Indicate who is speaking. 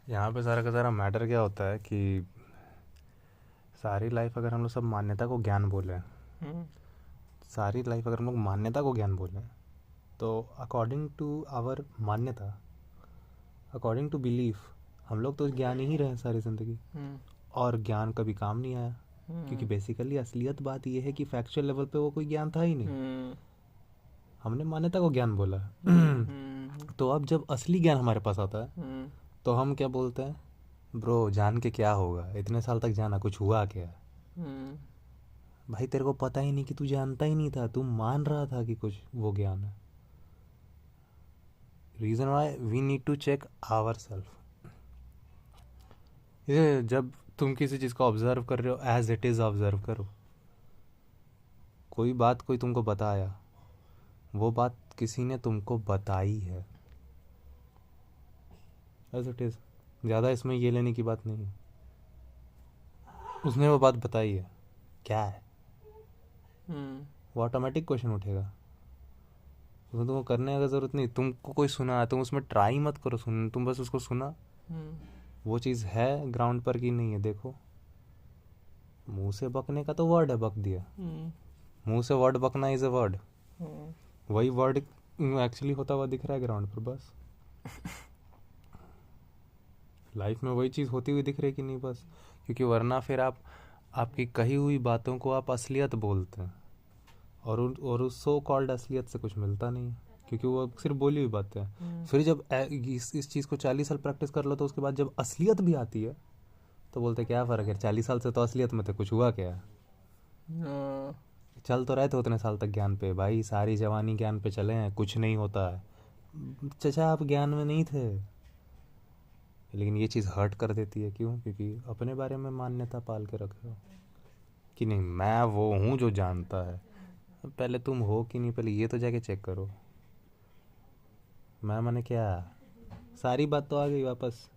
Speaker 1: यहाँ पे सारा का सारा मैटर क्या होता है कि सारी लाइफ अगर हम लोग सब मान्यता को ज्ञान बोलें,
Speaker 2: हम्म
Speaker 1: सारी लाइफ अगर हम लोग मान्यता को ज्ञान बोलें, तो अकॉर्डिंग टू आवर मान्यता, अकॉर्डिंग टू बिलीफ, हम लोग तो ज्ञान ही रहे हैं सारी ज़िंदगी।
Speaker 2: हम्म
Speaker 1: और ज्ञान कभी काम नहीं आया, क्योंकि
Speaker 2: हम्म
Speaker 1: बेसिकली असलियत बात यह है कि फैक्चुअल लेवल पे वो कोई ज्ञान था ही नहीं।
Speaker 2: हम्म
Speaker 1: हमने मान्यता को ज्ञान बोला।
Speaker 2: हम्म
Speaker 1: तो अब जब असली ज्ञान हमारे पास आता है,
Speaker 2: हम्म
Speaker 1: तो हम क्या बोलते हैं? ब्रो, जान के क्या होगा, इतने साल तक जाना, कुछ हुआ क्या?
Speaker 2: हम्म
Speaker 1: भाई तेरे को पता ही नहीं कि तू जानता ही नहीं था, तू मान रहा था कि कुछ वो ज्ञान है। Reason why we need to check our self. ये जब तुम किसी चीज़ को ऑब्जर्व कर रहे हो, एज इट इज़ ऑब्जर्व करो। कोई बात कोई तुमको बताया, वो बात किसी ने तुमको बताई है, एज इट इज़। ज़्यादा इसमें ये लेने की बात नहीं है। उसने वो बात बताई है, क्या है?
Speaker 2: हम्म
Speaker 1: वो ऑटोमेटिक क्वेश्चन उठेगा। उसमें तुमको करने का ज़रूरत नहीं। तुमको कोई सुना, तुम उसमें ट्राई मत करो सुन, तुम बस उसको सुना।
Speaker 2: हम्म
Speaker 1: वो चीज़ है ग्राउंड पर कि नहीं है, देखो। मुंह से बकने का तो वर्ड है, बक दिया।
Speaker 2: हम्म
Speaker 1: मुंह से वर्ड बकना इज़ अ वर्ड।
Speaker 2: हम्म
Speaker 1: वही वर्ड एक्चुअली होता हुआ दिख रहा है ग्राउंड पर, बस। लाइफ में वही चीज़ होती हुई दिख रही है कि नहीं, बस। क्योंकि वरना फिर आप आपकी कही हुई बातों को आप असलियत बोलते हैं, और उस सो कॉल्ड असलियत से कुछ मिलता नहीं है, क्योंकि वो सिर्फ बोली हुई बातें हैं। फिर जब इस चीज़ को 40 साल प्रैक्टिस कर लो, तो उसके बाद जब असलियत भी आती है, तो बोलते क्या फ़र्क है, 40 साल से तो असलियत में थे, कुछ हुआ क्या?
Speaker 2: हाँ,
Speaker 1: चल तो रहे थे उतने साल तक ज्ञान पे, भाई सारी जवानी ज्ञान पे चले हैं, कुछ नहीं होता है। चचा आप ज्ञान में नहीं थे। लेकिन ये चीज़ हर्ट कर देती है, क्यों? क्योंकि अपने बारे में मान्यता पाल के रखे हो कि नहीं, मैं वो हूँ जो जानता है। पहले तुम हो कि नहीं, पहले ये तो जाके चेक करो। मैं मैंने क्या, सारी बात तो आ गई वापस।